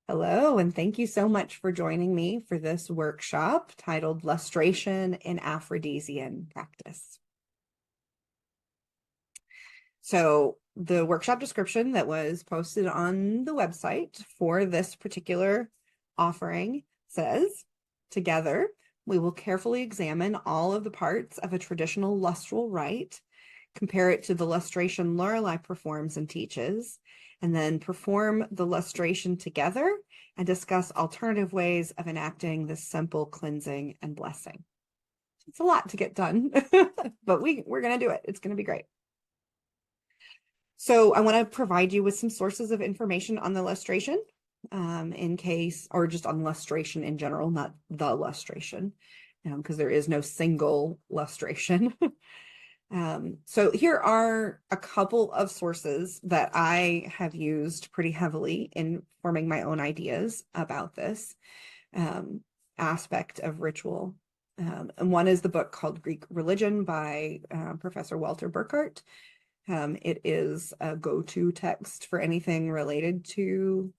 Hello, and thank you so much for joining me for this workshop titled Lustration in Aphrodisian Practice. So the workshop description that was posted on the website for this particular offering says, together, we will carefully examine all of the parts of a traditional lustral rite, compare it to the lustration Lorelei performs and teaches, and then perform the lustration together and discuss alternative ways of enacting this simple cleansing and blessing. It's a lot to get done, but we're going to do it. It's going to be great. So I want to provide you with some sources of information on the lustration in case, or just on lustration in general, not the lustration, because there is no single lustration. So here are a couple of sources that I have used pretty heavily in forming my own ideas about this aspect of ritual. And one is the book called Greek Religion by Professor Walter Burkhardt. It is a go-to text for anything related to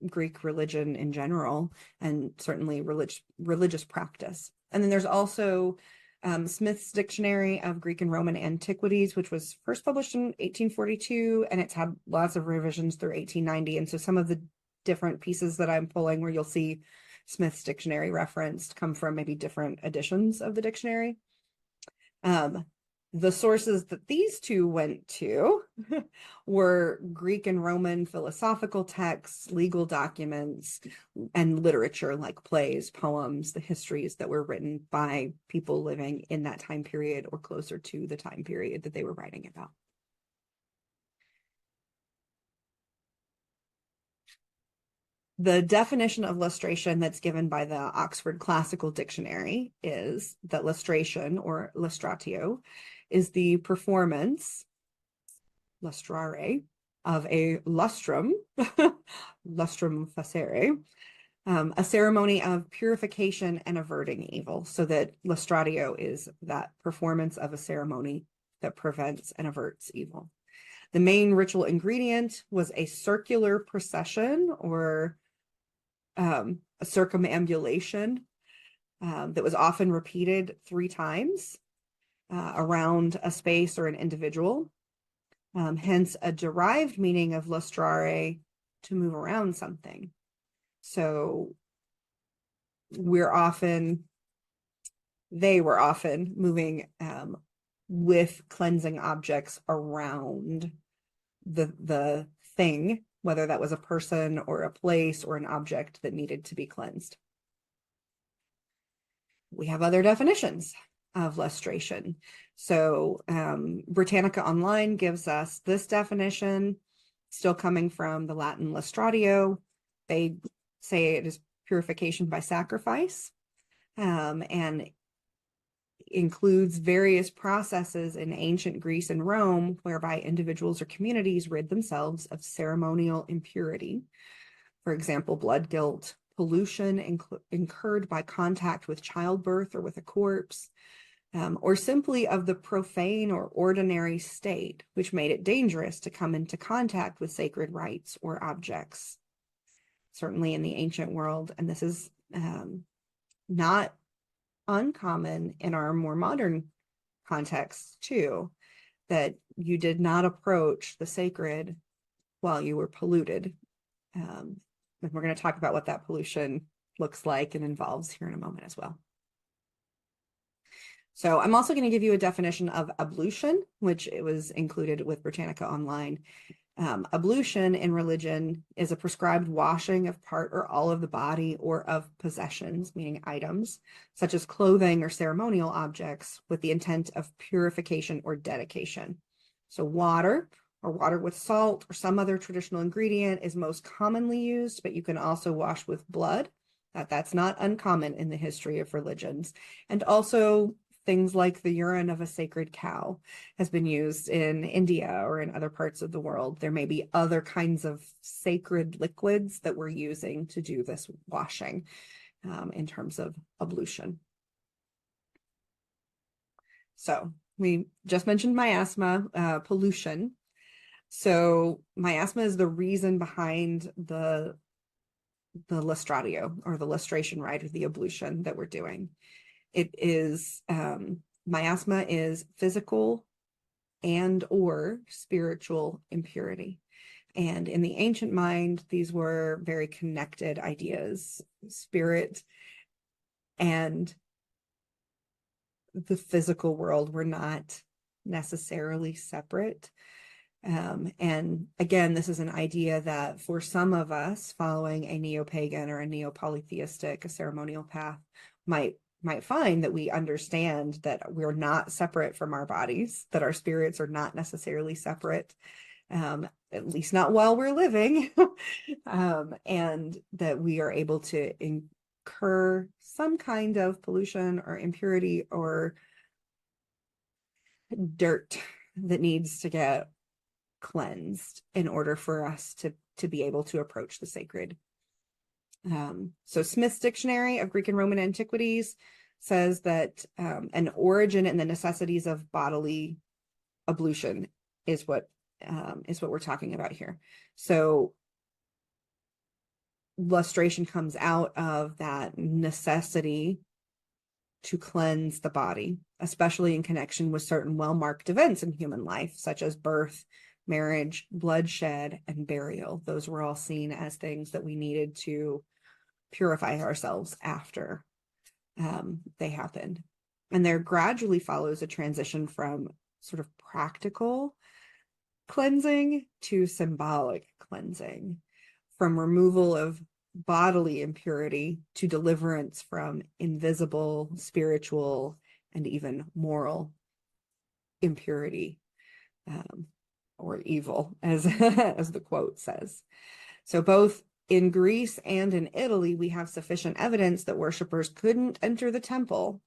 Greek religion in general, and certainly religious practice. And then there's also Smith's Dictionary of Greek and Roman Antiquities, which was first published in 1842, and it's had lots of revisions through 1890. And so some of the different pieces that I'm pulling where you'll see Smith's Dictionary referenced come from maybe different editions of the dictionary. The sources that these two went to were Greek and Roman philosophical texts, legal documents, and literature like plays, poems, the histories that were written by people living in that time period or closer to the time period that they were writing about. The definition of lustration that's given by the Oxford Classical Dictionary is that lustration, or lustratio, is the performance, lustrare, of a lustrum, lustrum facere, a ceremony of purification and averting evil. So that lustratio is that performance of a ceremony that prevents and averts evil. The main ritual ingredient was a circular procession, or a circumambulation that was often repeated 3 times around a space or an individual. Hence a derived meaning of lustrare, to move around something. So they were often moving with cleansing objects around the thing, whether that was a person or a place or an object that needed to be cleansed. We have other definitions of lustration. So Britannica Online gives us this definition, still coming from the Latin lustratio. They say it is purification by sacrifice, and includes various processes in ancient Greece and Rome whereby individuals or communities rid themselves of ceremonial impurity. For example, blood guilt, pollution incurred by contact with childbirth or with a corpse, or simply of the profane or ordinary state, which made it dangerous to come into contact with sacred rites or objects. Certainly in the ancient world, and this is not uncommon in our more modern contexts too, that you did not approach the sacred while you were polluted. And we're going to talk about what that pollution looks like and involves here in a moment as well. So I'm also going to give you a definition of ablution, which it was included with Britannica Online. Ablution in religion is a prescribed washing of part or all of the body or of possessions, meaning items, such as clothing or ceremonial objects, with the intent of purification or dedication. So water, or water with salt or some other traditional ingredient, is most commonly used, but you can also wash with blood. That's not uncommon in the history of religions. And also things like the urine of a sacred cow has been used in India or in other parts of the world. There may be other kinds of sacred liquids that we're using to do this washing in terms of ablution. So we just mentioned miasma, pollution. So miasma is the reason behind the the lustratio, or the lustration rite, or the ablution that we're doing. It is, miasma is physical and or spiritual impurity. And in the ancient mind, these were very connected ideas. Spirit and the physical world were not necessarily separate. And again, this is an idea that for some of us following a neo-pagan or a neo-polytheistic, a ceremonial path, might find that we understand that we're not separate from our bodies, that our spirits are not necessarily separate, at least not while we're living, and that we are able to incur some kind of pollution or impurity or dirt that needs to get cleansed in order for us to be able to approach the sacred. So Smith's Dictionary of Greek and Roman Antiquities says that an origin in the necessities of bodily ablution is what we're talking about here. So lustration comes out of that necessity to cleanse the body, especially in connection with certain well-marked events in human life, such as birth, marriage, bloodshed, and burial. Those were all seen as things that we needed to purify ourselves after they happened. And there gradually follows a transition from sort of practical cleansing to symbolic cleansing, from removal of bodily impurity to deliverance from invisible, spiritual, and even moral impurity, or evil, as as the quote says. So both in Greece and in Italy, we have sufficient evidence that worshipers couldn't enter the temple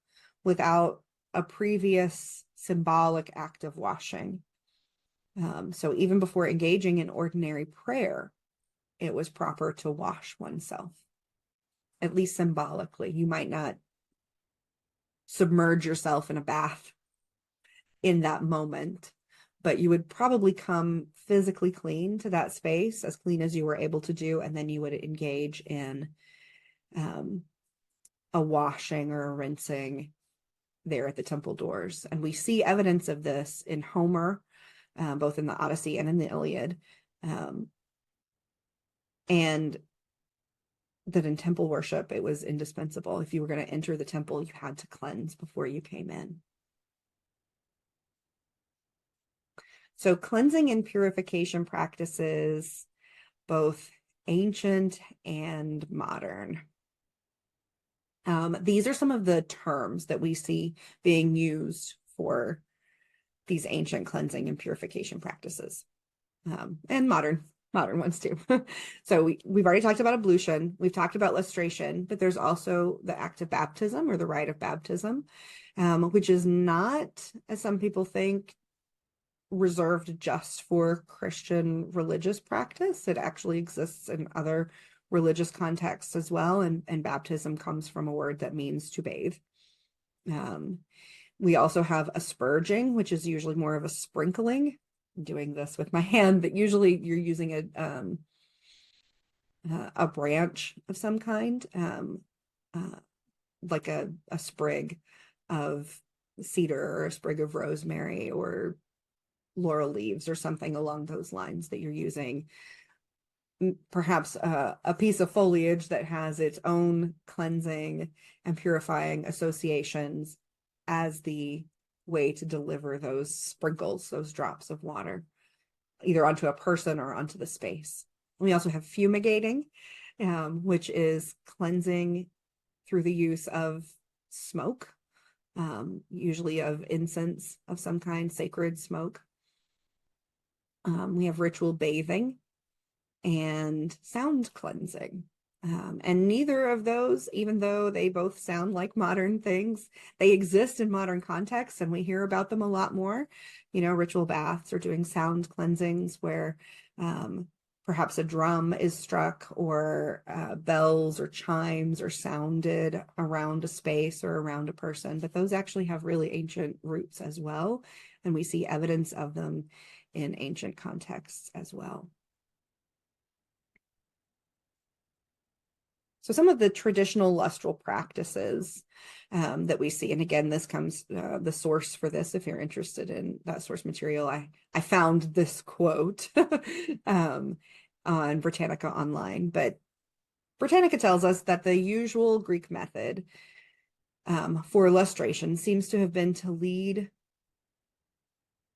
without a previous symbolic act of washing. So even before engaging in ordinary prayer, it was proper to wash oneself, at least symbolically. You might not submerge yourself in a bath in that moment, but you would probably come physically clean to that space, as clean as you were able to do, and then you would engage in a washing or a rinsing there at the temple doors. And we see evidence of this in Homer, both in the Odyssey and in the Iliad, and that in temple worship, it was indispensable. If you were going to enter the temple, you had to cleanse before you came in. So cleansing and purification practices, both ancient and modern. These are some of the terms that we see being used for these ancient cleansing and purification practices, and modern ones too. So we've already talked about ablution, we've talked about lustration, but there's also the act of baptism, or the rite of baptism, which is not, as some people think, reserved just for Christian religious practice. It actually exists in other religious contexts as well, and baptism comes from a word that means to bathe. We also have asperging, which is usually more of a sprinkling. I'm doing this with my hand, but usually you're using a branch of some kind, like a sprig of cedar, or a sprig of rosemary, or laurel leaves, or something along those lines, that you're using. Perhaps a piece of foliage that has its own cleansing and purifying associations as the way to deliver those sprinkles, those drops of water, either onto a person or onto the space. We also have fumigating, which is cleansing through the use of smoke, usually of incense of some kind, sacred smoke. We have ritual bathing and sound cleansing. And neither of those, even though they both sound like modern things, they exist in modern contexts, and we hear about them a lot more. Ritual baths or doing sound cleansings where perhaps a drum is struck, or bells or chimes are sounded around a space or around a person. But those actually have really ancient roots as well, and we see evidence of them in ancient contexts as well. So some of the traditional lustral practices that we see, and again, this comes, the source for this, if you're interested in that source material, I found this quote on Britannica Online, but Britannica tells us that the usual Greek method for lustration seems to have been to lead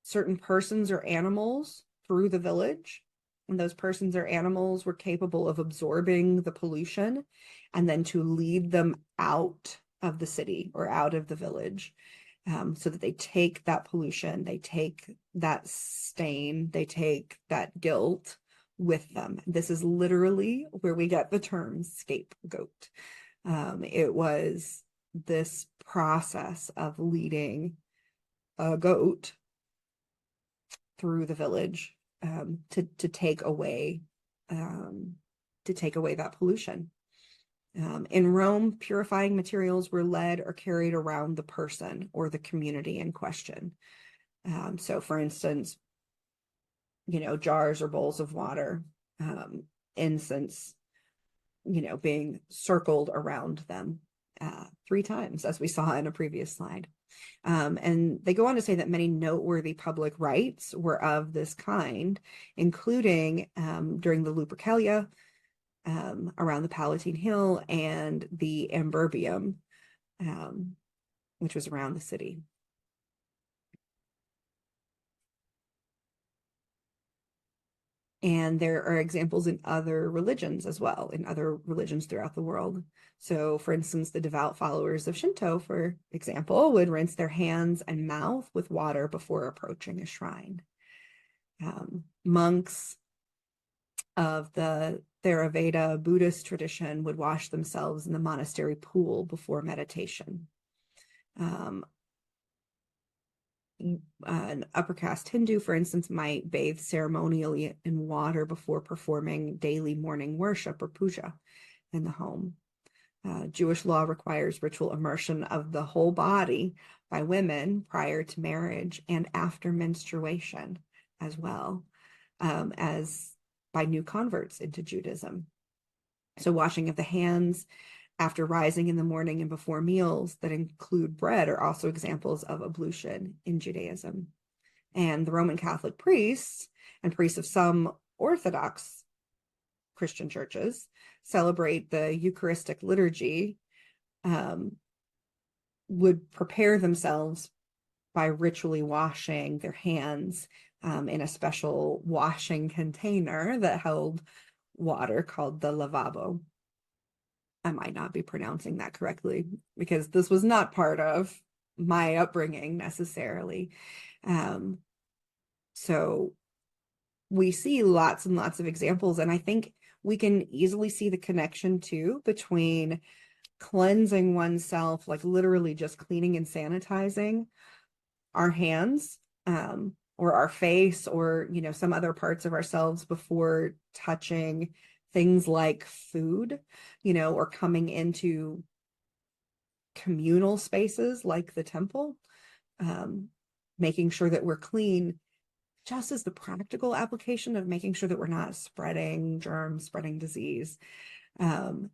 certain persons or animals through the village, and those persons or animals were capable of absorbing the pollution and then to lead them out of the city or out of the village, so that they take that pollution, they take that stain, they take that guilt with them. This is literally where we get the term scapegoat. It was this process of leading a goat through the village to take away that pollution. In Rome, purifying materials were led or carried around the person or the community in question. So, for instance, jars or bowls of water, incense, being circled around them 3 times, as we saw in a previous slide. And they go on to say that many noteworthy public rites were of this kind, including during the Lupercalia, around the Palatine Hill, and the Amberbium, which was around the city. And there are examples in other religions as well, in other religions throughout the world. So, for instance, the devout followers of Shinto, for example, would rinse their hands and mouth with water before approaching a shrine. Monks of the Theravada Buddhist tradition would wash themselves in the monastery pool before meditation. An upper caste Hindu, for instance, might bathe ceremonially in water before performing daily morning worship or puja in the home. Jewish law requires ritual immersion of the whole body by women prior to marriage and after menstruation, as well as by new converts into Judaism. So washing of the hands after rising in the morning and before meals that include bread are also examples of ablution in Judaism. And the Roman Catholic priests and priests of some Orthodox Christian churches celebrate the Eucharistic liturgy, would prepare themselves by ritually washing their hands in a special washing container that held water called the lavabo. I might not be pronouncing that correctly because this was not part of my upbringing necessarily. So we see lots and lots of examples, and I think we can easily see the connection too between cleansing oneself, like literally just cleaning and sanitizing our hands, or our face, or some other parts of ourselves before touching things like food, or coming into communal spaces like the temple, making sure that we're clean, just as the practical application of making sure that we're not spreading germs, spreading disease, but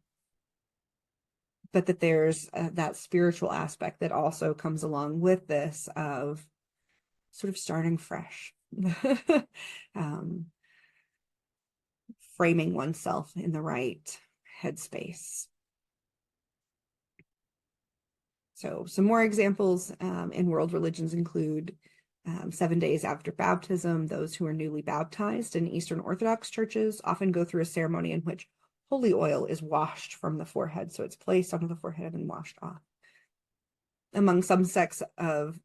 that there's that spiritual aspect that also comes along with this of sort of starting fresh. Framing oneself in the right headspace. So some more examples in world religions include 7 days after baptism. Those who are newly baptized in Eastern Orthodox churches often go through a ceremony in which holy oil is washed from the forehead. So it's placed onto the forehead and washed off. Among some sects of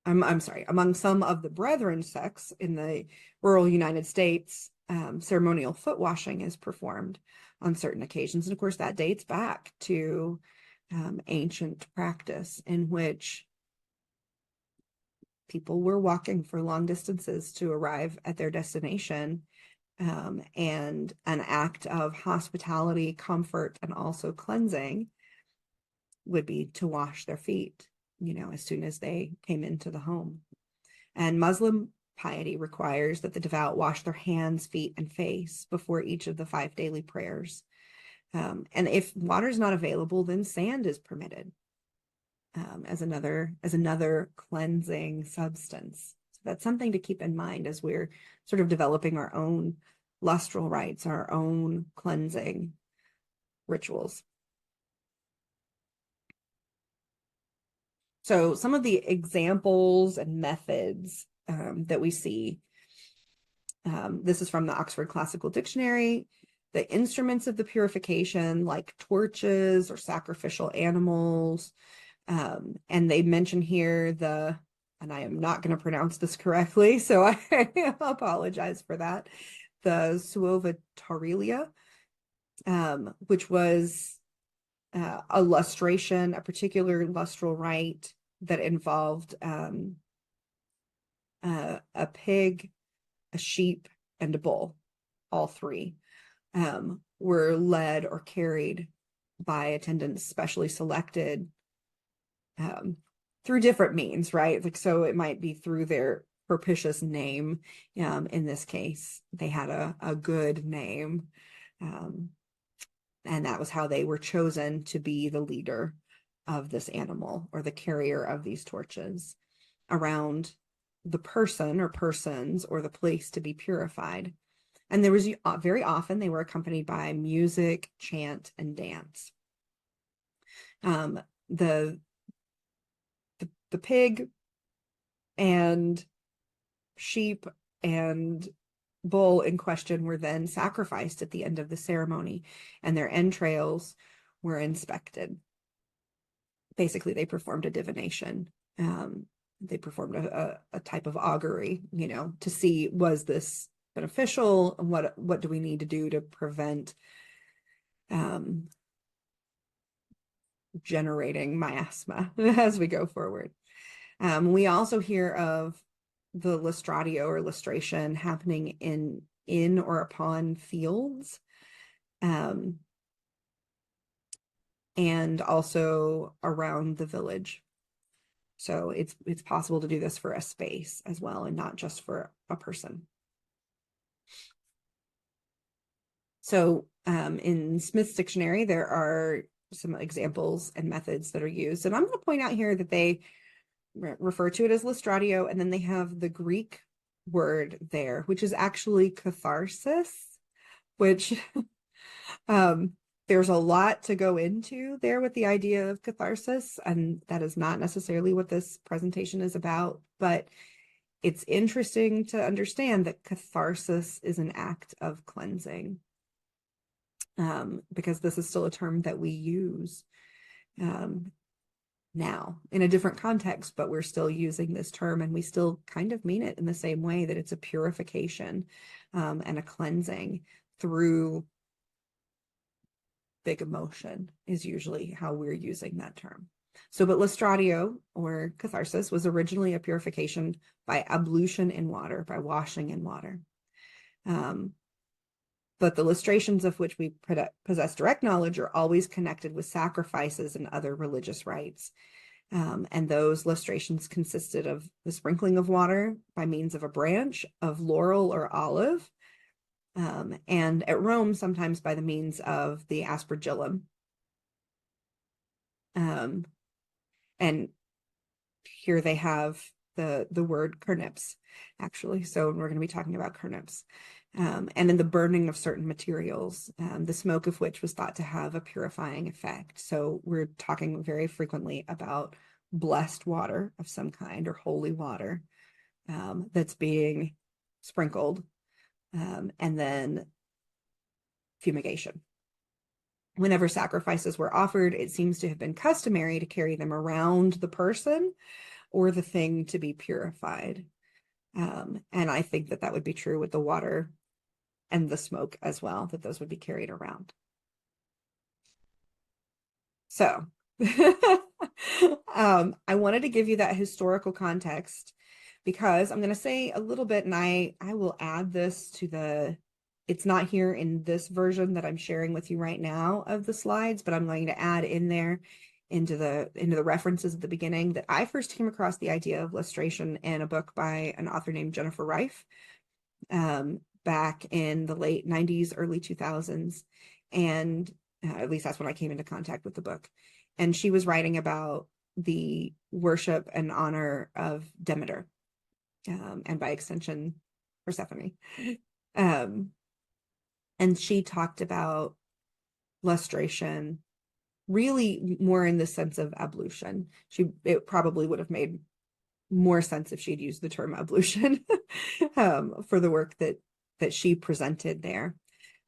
among some of the Brethren sects in the rural United States, ceremonial foot washing is performed on certain occasions. And of course, that dates back to ancient practice in which people were walking for long distances to arrive at their destination, and an act of hospitality, comfort, and also cleansing would be to wash their feet, as soon as they came into the home. And Muslim piety requires that the devout wash their hands, feet, and face before each of the 5 daily prayers. And if water is not available, then sand is permitted as another cleansing substance. So that's something to keep in mind as we're sort of developing our own lustral rites, our own cleansing rituals. So some of the examples and methods that we see, this is from the Oxford Classical Dictionary, the instruments of the purification, like torches or sacrificial animals. And they mention here and I am not going to pronounce this correctly, so I apologize for that, the suovitaurilia, which was a lustration, a particular lustral rite that involved a pig, a sheep, and a bull. All three were led or carried by attendants specially selected through different means, right? Like, so it might be through their propitious name. In this case, they had a good name. And that was how they were chosen to be the leader of this animal or the carrier of these torches around the person or persons or the place to be purified. And there was very often they were accompanied by music, chant, and dance. The pig and sheep and bull in question were then sacrificed at the end of the ceremony, and their entrails were inspected. Basically, they performed a divination. They performed a type of augury, to see, was this beneficial, and what do we need to do to prevent generating miasma as we go forward. We also hear of the lustratio or lustration happening in or upon fields, and also around the village. So it's possible to do this for a space as well, and not just for a person. So in Smith's dictionary, there are some examples and methods that are used. And I'm going to point out here that they refer to it as lustratio, and then they have the Greek word there, which is actually catharsis, which there's a lot to go into there with the idea of catharsis, and that is not necessarily what this presentation is about, but it's interesting to understand that catharsis is an act of cleansing, because this is still a term that we use now in a different context, but we're still using this term, and we still kind of mean it in the same way, that it's a purification and a cleansing through big emotion is usually how we're using that term. So, but lustratio or catharsis was originally a purification by ablution in water, by washing in water. But the lustrations of which we possess direct knowledge are always connected with sacrifices and other religious rites. And those lustrations consisted of the sprinkling of water by means of a branch of laurel or olive, and at Rome, sometimes by the means of the aspergillum. And here they have the word kernips, actually. So we're going to be talking about kernips. And in the burning of certain materials, the smoke of which was thought to have a purifying effect. So we're talking very frequently about blessed water of some kind, or holy water that's being sprinkled, and then fumigation. Whenever sacrifices were offered, it seems to have been customary to carry them around the person or the thing to be purified. And I think that would be true with the water and the smoke as well, that those would be carried around. So I wanted to give you that historical context, because I'm going to say a little bit, and I will add this to it's not here in this version that I'm sharing with you right now of the slides, but I'm going to add in there into the references at the beginning, that I first came across the idea of lustration in a book by an author named Jennifer Reif, back in the late 90s, early 2000s. And At least that's when I came into contact with the book. And she was writing about the worship and honor of Demeter, and by extension, Persephone. And she talked about lustration really more in the sense of ablution. It probably would have made more sense if she'd used the term ablution for the work that she presented there.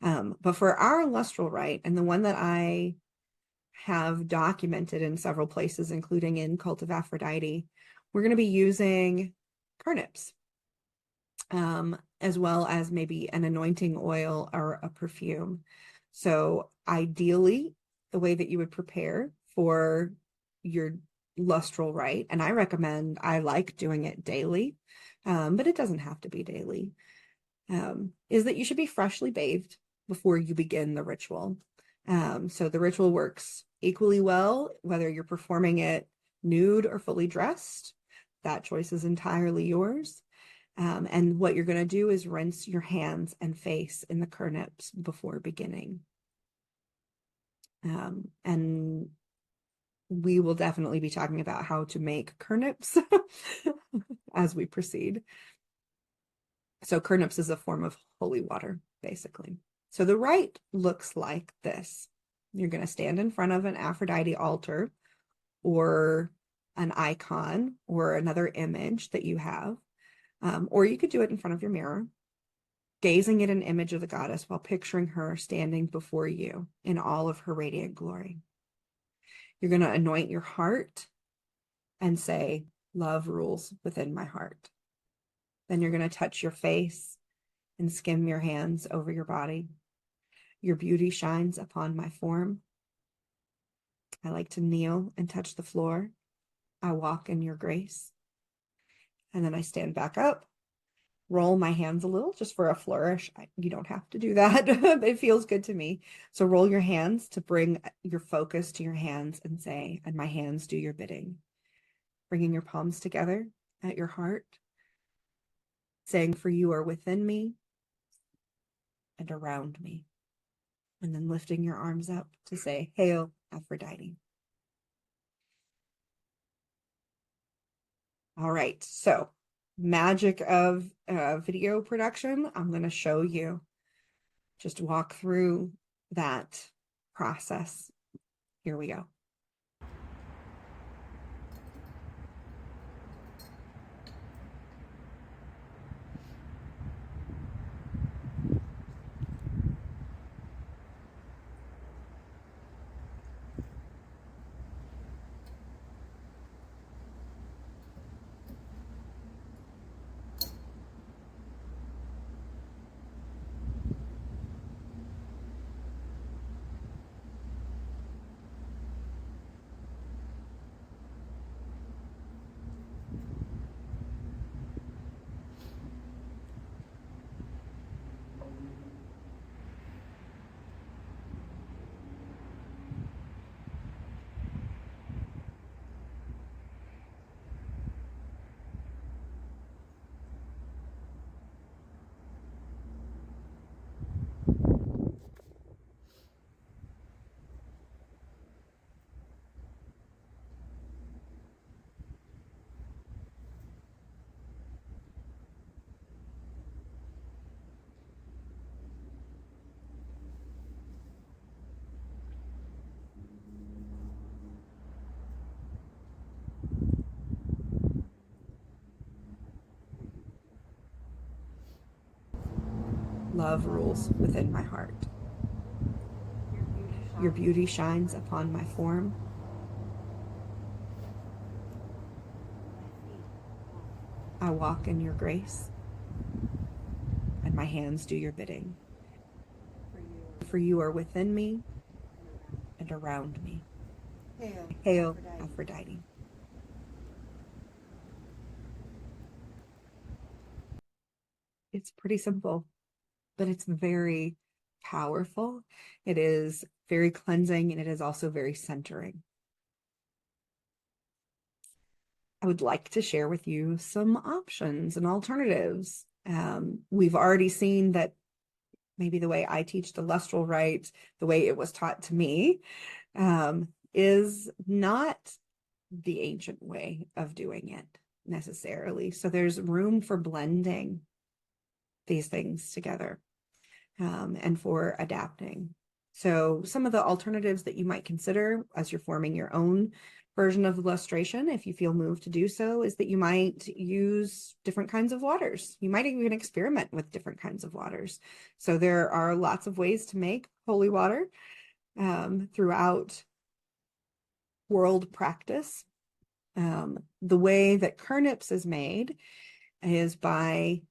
But for our lustral rite, and the one that I have documented in several places, including in Cult of Aphrodite, we're going to be using carnips, as well as maybe an anointing oil or a perfume. So ideally, the way that you would prepare for your lustral rite, and I like doing it daily, but it doesn't have to be daily, is that you should be freshly bathed before you begin the ritual. So the ritual works equally well, whether you're performing it nude or fully dressed. That choice is entirely yours. And what you're going to do is rinse your hands and face in the carnips before beginning. And we will definitely be talking about how to make carnips as we proceed. So carnips is a form of holy water, basically. So the rite looks like this. You're going to stand in front of an Aphrodite altar or an icon or another image that you have. Or you could do it in front of your mirror, gazing at an image of the goddess while picturing her standing before you in all of her radiant glory. You're going to anoint your heart and say, "Love rules within my heart." Then you're going to touch your face and skim your hands over your body. "Your beauty shines upon my form. I like to kneel and touch the floor. I walk in your grace." And then I stand back up, roll my hands a little just for a flourish. You don't have to do that. It feels good to me. So roll your hands to bring your focus to your hands and say, "And my hands do your bidding." Bringing your palms together at your heart, saying, "For you are within me and around me." And then lifting your arms up to say, "Hail, Aphrodite." All right, so magic of video production. I'm going to show you, just walk through that process. Here we go. Love rules within my heart. Your beauty shines upon my form. I walk in your grace, and my hands do your bidding. For you are within me and around me. Hail, Aphrodite. It's pretty simple, but it's very powerful. It is very cleansing, and it is also very centering. I would like to share with you some options and alternatives. We've already seen that maybe the way I teach the lustral rite, the way it was taught to me, is not the ancient way of doing it necessarily. So there's room for blending these things together, and for adapting. So some of the alternatives that you might consider as you're forming your own version of lustration, if you feel moved to do so, is that you might use different kinds of waters. You might even experiment with different kinds of waters. So there are lots of ways to make holy water throughout world practice. The way that Kernips is made is by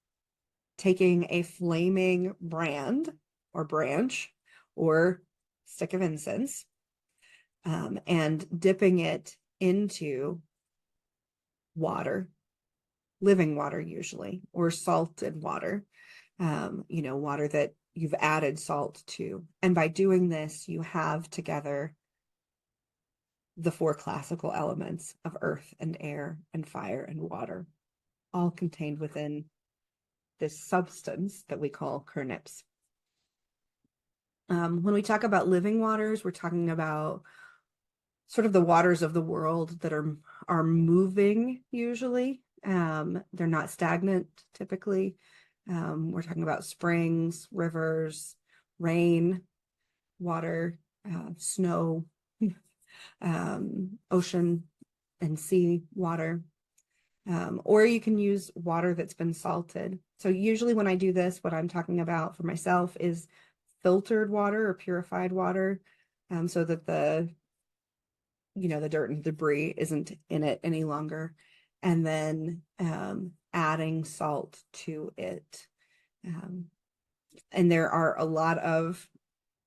taking a flaming brand or branch or stick of incense, and dipping it into water, living water usually, or salted water, water that you've added salt to. And by doing this, you have together the four classical elements of earth and air and fire and water, all contained within this substance that we call Kernips. When we talk about living waters, we're talking about sort of the waters of the world that are moving usually. They're not stagnant typically. We're talking about springs, rivers, rain, water, snow, ocean and sea water. Or you can use water that's been salted. So usually when I do this, what I'm talking about for myself is filtered water or purified water, so that the dirt and debris isn't in it any longer. And then adding salt to it. And there are a lot of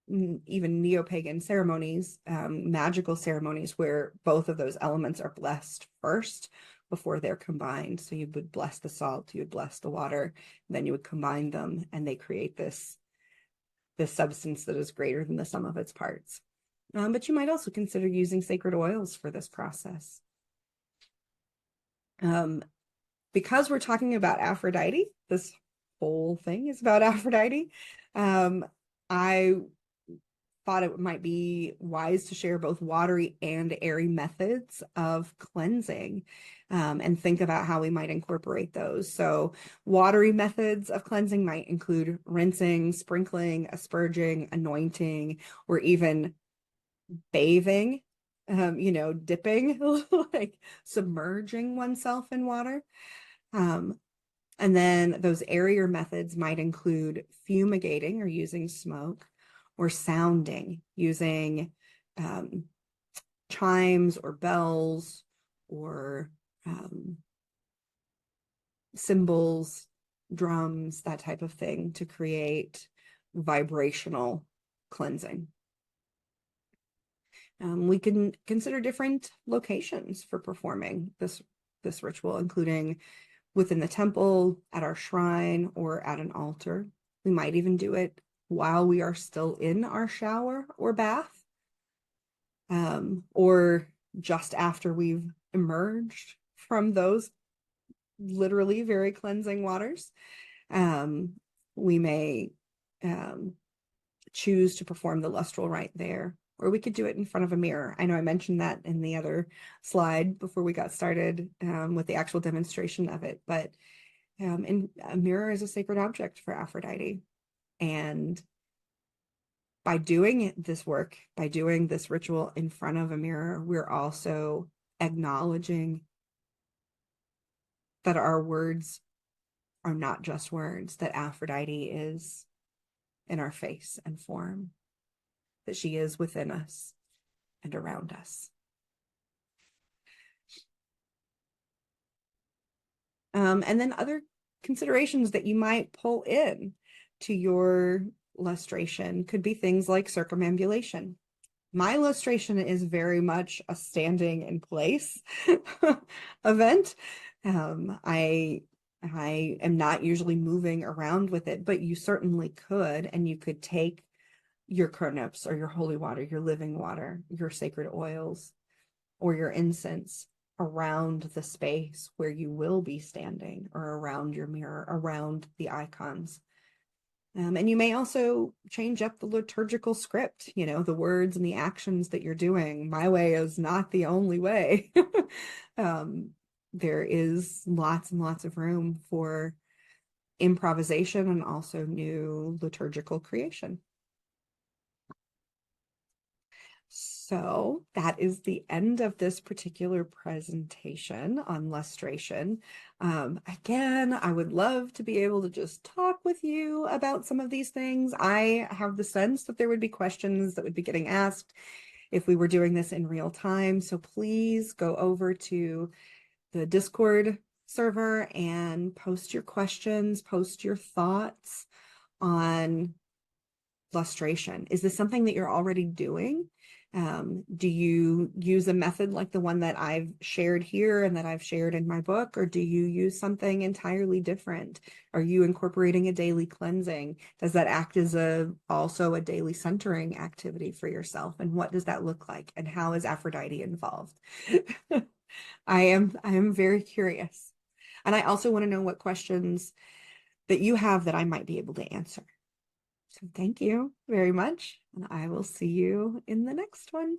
even neo-pagan ceremonies, magical ceremonies, where both of those elements are blessed first before they're combined. So you would bless the salt, you would bless the water, then you would combine them, and they create this substance that is greater than the sum of its parts. But you might also consider using sacred oils for this process. Because we're talking about Aphrodite, this whole thing is about Aphrodite, I thought it might be wise to share both watery and airy methods of cleansing, and think about how we might incorporate those. So watery methods of cleansing might include rinsing, sprinkling, asperging, anointing, or even bathing, dipping, like submerging oneself in water. And then those airier methods might include fumigating or using smoke, or sounding, using chimes or bells or cymbals, drums, that type of thing, to create vibrational cleansing. We can consider different locations for performing this ritual, including within the temple, at our shrine, or at an altar. We might even do it while we are still in our shower or bath, or just after we've emerged from those literally very cleansing waters. We may choose to perform the lustral rite there, or we could do it in front of a mirror. I know I mentioned that in the other slide before we got started with the actual demonstration of it, but a mirror is a sacred object for Aphrodite. And by doing this work, by doing this ritual in front of a mirror, we're also acknowledging that our words are not just words, that Aphrodite is in our face and form, that she is within us and around us. And then other considerations that you might pull in to your lustration could be things like circumambulation. My lustration is very much a standing in place event. I am not usually moving around with it, but you certainly could, and you could take your Kernips or your holy water, your living water, your sacred oils, or your incense around the space where you will be standing, or around your mirror, around the icons. And you may also change up the liturgical script, the words and the actions that you're doing. My way is not the only way. There is lots and lots of room for improvisation and also new liturgical creation. So that is the end of this particular presentation on lustration. Again, I would love to be able to just talk with you about some of these things. I have the sense that there would be questions that would be getting asked if we were doing this in real time. So please go over to the Discord server and post your questions, post your thoughts on lustration. Is this something that you're already doing? Do you use a method like the one that I've shared here and that I've shared in my book, or do you use something entirely different? Are you incorporating a daily cleansing? Does that act as also a daily centering activity for yourself? And what does that look like? And how is Aphrodite involved? I am very curious. And I also want to know what questions that you have that I might be able to answer. So thank you very much, and I will see you in the next one.